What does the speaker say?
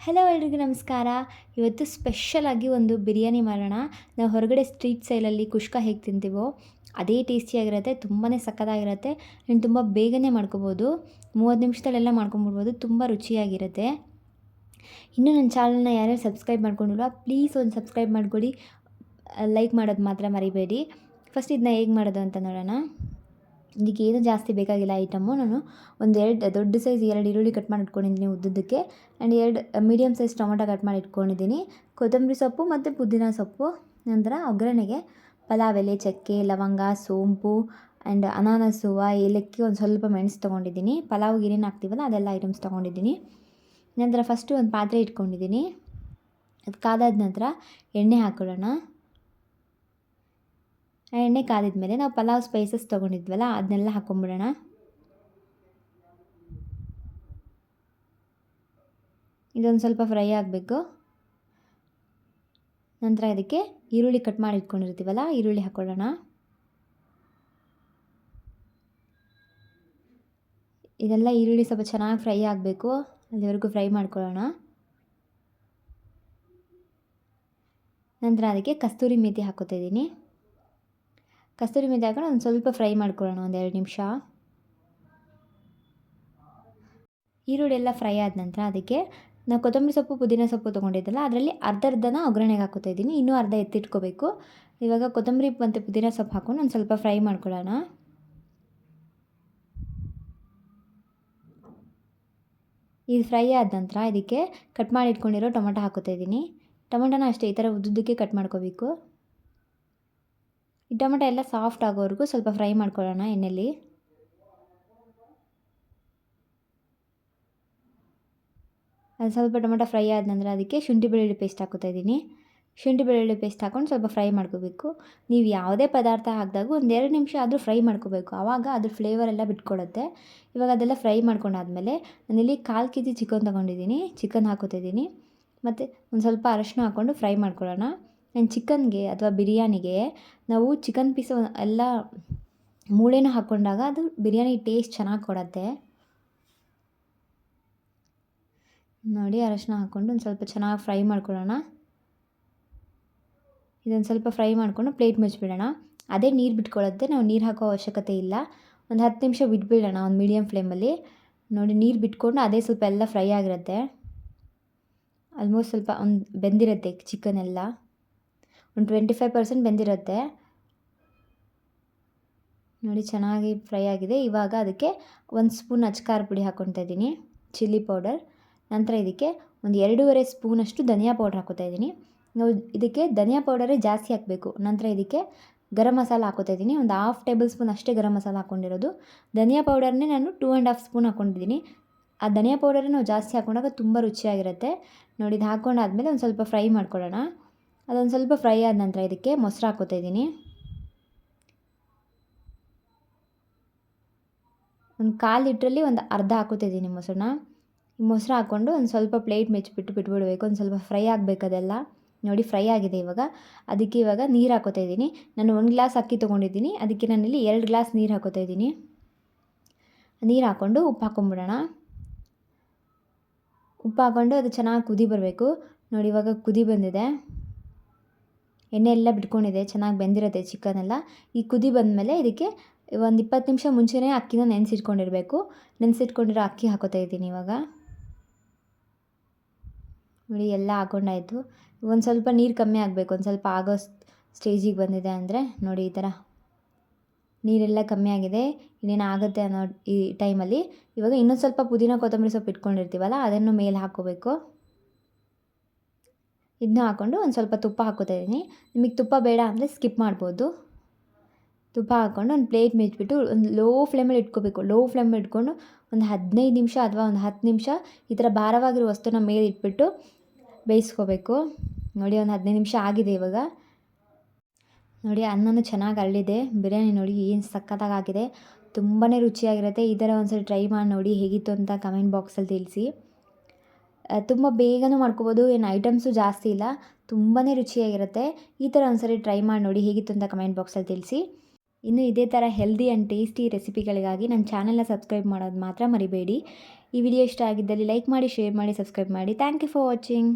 Hello ಎಲ್ರಿಗೂ ನಮಸ್ಕಾರ. ಇವತ್ತು ಸ್ಪೆಷಲಾಗಿ ಒಂದು ಬಿರಿಯಾನಿ ಮಾಡೋಣ. ನಾವು ಹೊರಗಡೆ ಸ್ಟ್ರೀಟ್ ಸ್ಟೈಲಲ್ಲಿ ಕುಷ್ಕ ಹೇಗೆ ತಿಂತೀವೋ ಅದೇ ಟೇಸ್ಟಿಯಾಗಿರುತ್ತೆ. ತುಂಬಾ ಸಖತ್ತಾಗಿರುತ್ತೆ. ನೀವು ತುಂಬ ಬೇಗನೆ ಮಾಡ್ಕೋಬೋದು. 30 ನಿಮಿಷದಲ್ಲೆಲ್ಲ ಮಾಡ್ಕೊಂಬಿಡ್ಬೋದು. ತುಂಬ ರುಚಿಯಾಗಿರುತ್ತೆ. ಇನ್ನೂ ನನ್ನ ಚಾನಲ್ನ ಯಾರ್ಯಾರು ಸಬ್ಸ್ಕ್ರೈಬ್ ಮಾಡ್ಕೊಂಡಿಲ್ವೋ ಪ್ಲೀಸ್ ಒಂದು ಸಬ್ಸ್ಕ್ರೈಬ್ ಮಾಡಿಕೊಡಿ. ಲೈಕ್ ಮಾಡೋದು ಮಾತ್ರ ಮರಿಬೇಡಿ. ಫಸ್ಟ್ ಇದನ್ನ ಹೇಗೆ ಮಾಡೋದು ಅಂತ ನೋಡೋಣ. ಇದಕ್ಕೇನು ಜಾಸ್ತಿ ಬೇಕಾಗಿಲ್ಲ ಐಟಮು. ನಾನು ದೊಡ್ಡ ಸೈಜ್ 2 ಈರುಳ್ಳಿ ಕಟ್ ಮಾಡಿ ಇಟ್ಕೊಂಡಿದ್ದೀನಿ ಉದ್ದುದ್ದಕ್ಕೆ. And 2 medium size tomato cut ಮಾಡಿ ಇಟ್ಕೊಂಡಿದ್ದೀನಿ. ಕೊತ್ತಂಬರಿ ಸೊಪ್ಪು ಮತ್ತು ಪುದೀನ ಸೊಪ್ಪು. ನಂತರ ಒಗ್ಗರಣೆಗೆ ಪಲಾವ್ ಎಲೆ, ಚಕ್ಕೆ, ಲವಂಗ, ಸೋಂಪು ಆ್ಯಂಡ್ ಅನಾನಸ್ ಹೂವು, ಏಲಕ್ಕಿ, ಒಂದು ಸ್ವಲ್ಪ ಮೆಣಸು ತೊಗೊಂಡಿದ್ದೀನಿ. ಪಲಾವ್ಗೆ ಏನೇನು ಹಾಕ್ತೀವಲ್ಲ ಅದೆಲ್ಲ ಐಟಮ್ಸ್ ತೊಗೊಂಡಿದ್ದೀನಿ. ನಂತರ ಫಸ್ಟು ಒಂದು ಪಾತ್ರೆ ಇಟ್ಕೊಂಡಿದ್ದೀನಿ. ಅದು ಕಾದಾದ ನಂತರ ಎಣ್ಣೆ ಹಾಕ್ಕೊಳ್ಳೋಣ. ಎಣ್ಣೆ ಕಾದಿದ ಮೇಲೆ ನಾವು ಪಲಾವ್ ಸ್ಪೈಸಸ್ ತೊಗೊಂಡಿದ್ವಲ್ಲ ಅದನ್ನೆಲ್ಲ ಹಾಕ್ಕೊಂಬಿಡೋಣ. ಇದೊಂದು ಸ್ವಲ್ಪ ಫ್ರೈ ಆಗಬೇಕು. ನಂತರ ಇದಕ್ಕೆ ಈರುಳ್ಳಿ ಕಟ್ ಮಾಡಿ ಇಟ್ಕೊಂಡಿರ್ತೀವಲ್ಲ ಈರುಳ್ಳಿ ಹಾಕ್ಕೊಳ್ಳೋಣ. ಇದೆಲ್ಲ ಈರುಳ್ಳಿ ಸ್ವಲ್ಪ ಚೆನ್ನಾಗಿ ಫ್ರೈ ಆಗಬೇಕು. ಅಲ್ಲಿವರೆಗೂ ಫ್ರೈ ಮಾಡ್ಕೊಳ್ಳೋಣ. ನಂತರ ಅದಕ್ಕೆ ಕಸ್ತೂರಿ ಮೇಥಿ ಹಾಕ್ಕೊತಾ ಇದ್ದೀನಿ. ಕಸ್ತೂರಿ ಮೇಥಿ ಹಾಕೊಂಡು ಒಂದು ಸ್ವಲ್ಪ ಫ್ರೈ ಮಾಡ್ಕೊಳ್ಳೋಣ, 1-2 ನಿಮಿಷ. ಈರುಳ್ಳಿ ಎಲ್ಲ ಫ್ರೈ ಆದ ನಂತರ ಅದಕ್ಕೆ ನಾವು ಕೊತ್ತಂಬರಿ ಸೊಪ್ಪು, ಪುದೀನ ಸೊಪ್ಪು ತೊಗೊಂಡಿದ್ದಲ್ಲ ಅದರಲ್ಲಿ ಅರ್ಧನ ಒಗ್ಗರಣೆಗೆ ಹಾಕ್ಕೊತಾ ಇದ್ದೀನಿ. ಇನ್ನೂ ಅರ್ಧ ಎತ್ತಿಟ್ಕೋಬೇಕು. ಇವಾಗ ಕೊತ್ತಂಬರಿ ಮತ್ತು ಪುದೀನ ಸೊಪ್ಪು ಹಾಕ್ಕೊಂಡು ಒಂದು ಸ್ವಲ್ಪ ಫ್ರೈ ಮಾಡ್ಕೊಳ್ಳೋಣ. ಇದು ಫ್ರೈ ಆದ ನಂತರ ಇದಕ್ಕೆ ಕಟ್ ಮಾಡಿ ಇಟ್ಕೊಂಡಿರೋ ಟೊಮೊಟೊ ಹಾಕ್ಕೊತಾ ಇದ್ದೀನಿ. ಟೊಮೊಟೊನ ಅಷ್ಟೇ ಈ ಥರ ಉದ್ದುದ್ದಕ್ಕೆ ಕಟ್ ಮಾಡ್ಕೋಬೇಕು. ಈ ಟೊಮೊಟೊ ಎಲ್ಲ ಸಾಫ್ಟ್ ಆಗೋವರೆಗೂ ಸ್ವಲ್ಪ ಫ್ರೈ ಮಾಡ್ಕೊಳ್ಳೋಣ ಎಣ್ಣೆಯಲ್ಲಿ. ಅದು ಸ್ವಲ್ಪ ಟೊಮೊಟೊ ಫ್ರೈ ಆದ ನಂತರ ಅದಕ್ಕೆ ಶುಂಠಿ ಬೆಳ್ಳುಳ್ಳಿ ಪೇಸ್ಟ್ ಹಾಕ್ಕೊತಾ ಇದ್ದೀನಿ. ಶುಂಠಿ ಬೆಳ್ಳುಳ್ಳಿ ಪೇಸ್ಟ್ ಹಾಕ್ಕೊಂಡು ಸ್ವಲ್ಪ ಫ್ರೈ ಮಾಡ್ಕೋಬೇಕು. ನೀವು ಯಾವುದೇ ಪದಾರ್ಥ ಹಾಕಿದಾಗ 1-2 ನಿಮಿಷ ಆದರೂ ಫ್ರೈ ಮಾಡ್ಕೋಬೇಕು. ಆವಾಗ ಅದ್ರ ಫ್ಲೇವರ್ ಎಲ್ಲ ಬಿಟ್ಕೊಡುತ್ತೆ. ಇವಾಗ ಅದೆಲ್ಲ ಫ್ರೈ ಮಾಡ್ಕೊಂಡಾದಮೇಲೆ ನಾನಿಲ್ಲಿ 1/4 kg ಚಿಕನ್ ತೊಗೊಂಡಿದ್ದೀನಿ. ಚಿಕನ್ ಹಾಕ್ಕೊತಾ ಇದ್ದೀನಿ. ಮತ್ತು ಒಂದು ಸ್ವಲ್ಪ ಅರಶಿನ ಹಾಕ್ಕೊಂಡು ಫ್ರೈ ಮಾಡ್ಕೊಳ್ಳೋಣ. ಆ್ಯಂಡ್ ಚಿಕನ್ಗೆ ಅಥವಾ ಬಿರಿಯಾನಿಗೆ ನಾವು ಚಿಕನ್ ಪೀಸು ಎಲ್ಲ ಮೂಳೆನೂ ಹಾಕ್ಕೊಂಡಾಗ ಅದು ಬಿರಿಯಾನಿ ಟೇಸ್ಟ್ ಚೆನ್ನಾಗಿ ಕೊಡುತ್ತೆ. ನೋಡಿ, ಅರಶಿನ ಹಾಕ್ಕೊಂಡು ಒಂದು ಸ್ವಲ್ಪ ಚೆನ್ನಾಗಿ ಫ್ರೈ ಮಾಡ್ಕೊಳ್ಳೋಣ. ಇದೊಂದು ಸ್ವಲ್ಪ ಫ್ರೈ ಮಾಡಿಕೊಂಡು ಪ್ಲೇಟ್ ಮುಚ್ಚಿಬಿಡೋಣ. ಅದೇ ನೀರು ಬಿಟ್ಕೊಳ್ಳುತ್ತೆ. ನಾವು ನೀರು ಹಾಕೋ ಅವಶ್ಯಕತೆ ಇಲ್ಲ. ಒಂದು 10 ನಿಮಿಷ ಬಿಟ್ಬಿಡೋಣ ಒಂದು ಮೀಡಿಯಮ್ ಫ್ಲೇಮಲ್ಲಿ. ನೋಡಿ, ನೀರು ಬಿಟ್ಕೊಂಡು ಅದೇ ಸ್ವಲ್ಪ ಎಲ್ಲ ಫ್ರೈ ಆಗಿರುತ್ತೆ. ಆಲ್ಮೋಸ್ಟ್ ಸ್ವಲ್ಪ ಒಂದು ಬೆಂದಿರುತ್ತೆ ಚಿಕನ್ ಎಲ್ಲ. ಒಂದು 25% ಬೆಂದಿರುತ್ತೆ. ನೋಡಿ, ಚೆನ್ನಾಗಿ ಫ್ರೈ ಆಗಿದೆ. ಇವಾಗ ಅದಕ್ಕೆ 1 ಸ್ಪೂನ್ ಅಚ್ಕಾರ ಪುಡಿ ಹಾಕ್ಕೊತಾ ಇದ್ದೀನಿ, ಚಿಲ್ಲಿ ಪೌಡರ್. ನಂತರ ಇದಕ್ಕೆ ಒಂದು 2.5 ಸ್ಪೂನಷ್ಟು ಧನಿಯಾ ಪೌಡ್ರ್ ಹಾಕ್ಕೊತಾ ಇದ್ದೀನಿ. ನಾವು ಇದಕ್ಕೆ ಧನಿಯಾ ಪೌಡರೇ ಜಾಸ್ತಿ ಹಾಕಬೇಕು. ನಂತರ ಇದಕ್ಕೆ ಗರಂ ಮಸಾಲ ಹಾಕ್ಕೊತಾ ಇದ್ದೀನಿ. ಒಂದು 1/2 ಟೇಬಲ್ ಸ್ಪೂನ್ ಅಷ್ಟೇ ಗರಂ ಮಸಾಲ ಹಾಕ್ಕೊಂಡಿರೋದು. ಧನಿಯಾ ಪೌಡರ್ನೇ ನಾನು 2.5 ಸ್ಪೂನ್ ಹಾಕ್ಕೊಂಡಿದ್ದೀನಿ. ಆ ಧನಿಯಾ ಪೌಡರೇ ನಾವು ಜಾಸ್ತಿ ಹಾಕ್ಕೊಂಡಾಗ ತುಂಬ ರುಚಿಯಾಗಿರುತ್ತೆ. ನೋಡಿ, ಇದು ಹಾಕ್ಕೊಂಡಾದ್ಮೇಲೆ ಒಂದು ಸ್ವಲ್ಪ ಫ್ರೈ ಮಾಡ್ಕೊಳ್ಳೋಣ. ಅದೊಂದು ಸ್ವಲ್ಪ ಫ್ರೈ ಆದ ನಂತರ ಇದಕ್ಕೆ ಮೊಸರು ಹಾಕ್ಕೊತಾ ಇದ್ದೀನಿ. ಒಂದು 1/4 ಲೀಟ್ರಲ್ಲಿ ಒಂದು ಅರ್ಧ ಹಾಕ್ಕೊತಾ ಇದ್ದೀನಿ ಮೊಸರನ್ನ. ಈ ಮೊಸರು ಹಾಕ್ಕೊಂಡು ಒಂದು ಸ್ವಲ್ಪ ಪ್ಲೇಟ್ ಬಿಟ್ಬಿಡಬೇಕು. ಒಂದು ಸ್ವಲ್ಪ ಫ್ರೈ ಆಗಬೇಕು ಅದೆಲ್ಲ. ನೋಡಿ, ಫ್ರೈ ಆಗಿದೆ ಇವಾಗ. ಅದಕ್ಕೆ ಇವಾಗ ನೀರು ಹಾಕ್ಕೊತಾ ಇದ್ದೀನಿ. ನಾನು 1 ಗ್ಲಾಸ್ ಅಕ್ಕಿ ತೊಗೊಂಡಿದ್ದೀನಿ. ಅದಕ್ಕೆ ನಾನಿಲ್ಲಿ 2 ಗ್ಲಾಸ್ ನೀರು ಹಾಕ್ಕೊತಾ ಇದ್ದೀನಿ. ನೀರು ಹಾಕ್ಕೊಂಡು ಉಪ್ಪು ಹಾಕ್ಕೊಂಬಿಡೋಣ. ಉಪ್ಪು ಹಾಕ್ಕೊಂಡು ಅದು ಚೆನ್ನಾಗಿ ಕುದಿ ಬರಬೇಕು. ನೋಡಿ, ಇವಾಗ ಕುದಿ ಬಂದಿದೆ. ಎಣ್ಣೆ ಎಲ್ಲ ಬಿಟ್ಕೊಂಡಿದೆ. ಚೆನ್ನಾಗಿ ಬೆಂದಿರುತ್ತೆ ಚಿಕನ್ ಎಲ್ಲ. ಈ ಕುದಿ ಬಂದಮೇಲೆ ಇದಕ್ಕೆ ಒಂದು 20 ನಿಮಿಷ ಮುಂಚೆನೇ ಅಕ್ಕಿನ ನೆನೆಸಿಟ್ಕೊಂಡಿರಬೇಕು. ನೆನೆಸಿಟ್ಕೊಂಡಿರೋ ಅಕ್ಕಿ ಹಾಕ್ಕೊತಾ ಇದ್ದೀನಿ ಇವಾಗ. ನೋಡಿ, ಎಲ್ಲ ಹಾಕ್ಕೊಂಡಾಯಿತು. ಒಂದು ಸ್ವಲ್ಪ ನೀರು ಕಮ್ಮಿ ಆಗಬೇಕು. ಒಂದು ಸ್ವಲ್ಪ ಆಗೋ ಸ್ಟೇಜಿಗೆ ಬಂದಿದೆ ಅಂದರೆ ನೋಡಿ, ಈ ಥರ ನೀರೆಲ್ಲ ಕಮ್ಮಿ ಆಗಿದೆ. ಇನ್ನೇನು ಆಗುತ್ತೆ ಅನ್ನೋ ಈ ಟೈಮಲ್ಲಿ ಇವಾಗ ಇನ್ನೊಂದು ಸ್ವಲ್ಪ ಪುದೀನ, ಕೊತ್ತಂಬರಿ ಸೊಪ್ಪು ಇಟ್ಕೊಂಡಿರ್ತೀವಲ್ಲ ಅದನ್ನು ಮೇಲೆ ಹಾಕ್ಕೋಬೇಕು. ಇದನ್ನ ಹಾಕ್ಕೊಂಡು ಒಂದು ಸ್ವಲ್ಪ ತುಪ್ಪ ಹಾಕ್ಕೊತಾ ಇದ್ದೀನಿ. ನಿಮಗೆ ತುಪ್ಪ ಬೇಡ ಅಂದರೆ ಸ್ಕಿಪ್ ಮಾಡ್ಬೋದು. ತುಪ್ಪ ಹಾಕ್ಕೊಂಡು ಒಂದು ಪ್ಲೇಟ್ ಮುಚ್ಚಿಬಿಟ್ಟು ಒಂದು ಲೋ ಫ್ಲೇಮಲ್ಲಿ ಇಟ್ಕೋಬೇಕು. ಲೋ ಫ್ಲೇಮಲ್ಲಿ ಇಟ್ಕೊಂಡು ಒಂದು 15 ನಿಮಿಷ ಅಥವಾ ಒಂದು 10 ನಿಮಿಷ ಈ ಥರ ಭಾರವಾಗಿರೋ ವಸ್ತುನ ಮೇಲೆ ಇಟ್ಬಿಟ್ಟು ಬೇಯಿಸ್ಕೋಬೇಕು. ನೋಡಿ, ಒಂದು 15 ನಿಮಿಷ ಆಗಿದೆ ಇವಾಗ. ನೋಡಿ, ಅನ್ನನೂ ಚೆನ್ನಾಗಿ ಅರಳಿದೆ. ಬಿರಿಯಾನಿ ನೋಡಿ ಏನು ಸಖತ್ತಾಗಿದೆ. ತುಂಬಾ ರುಚಿಯಾಗಿರುತ್ತೆ. ಈ ಥರ ಒಂದ್ಸರಿ ಟ್ರೈ ಮಾಡಿ ನೋಡಿ ಹೇಗಿತ್ತು ಅಂತ ಕಮೆಂಟ್ ಬಾಕ್ಸಲ್ಲಿ ತಿಳಿಸಿ. ತುಂಬ ಬೇಗನೂ ಮಾಡ್ಕೋಬೋದು. ಏನು ಐಟಮ್ಸು ಜಾಸ್ತಿ ಇಲ್ಲ. ತುಂಬಾ ರುಚಿಯಾಗಿರುತ್ತೆ. ಈ ಥರ ಒಂದ್ಸರಿ ಟ್ರೈ ಮಾಡಿ ನೋಡಿ ಹೇಗಿತ್ತು ಅಂತ ಕಮೆಂಟ್ ಬಾಕ್ಸಲ್ಲಿ ತಿಳಿಸಿ. ಇನ್ನು ಇದೇ ಥರ ಹೆಲ್ದಿ ಆ್ಯಂಡ್ ಟೇಸ್ಟಿ ರೆಸಿಪಿಗಳಿಗಾಗಿ ನನ್ನ ಚಾನಲ್ನ ಸಬ್ಸ್ಕ್ರೈಬ್ ಮಾಡೋದು ಮಾತ್ರ ಮರಿಬೇಡಿ. ಈ ವಿಡಿಯೋ ಇಷ್ಟ ಆಗಿದ್ದಲ್ಲಿ ಲೈಕ್ ಮಾಡಿ, ಶೇರ್ ಮಾಡಿ, ಸಬ್ಸ್ಕ್ರೈಬ್ ಮಾಡಿ. Thank you for watching.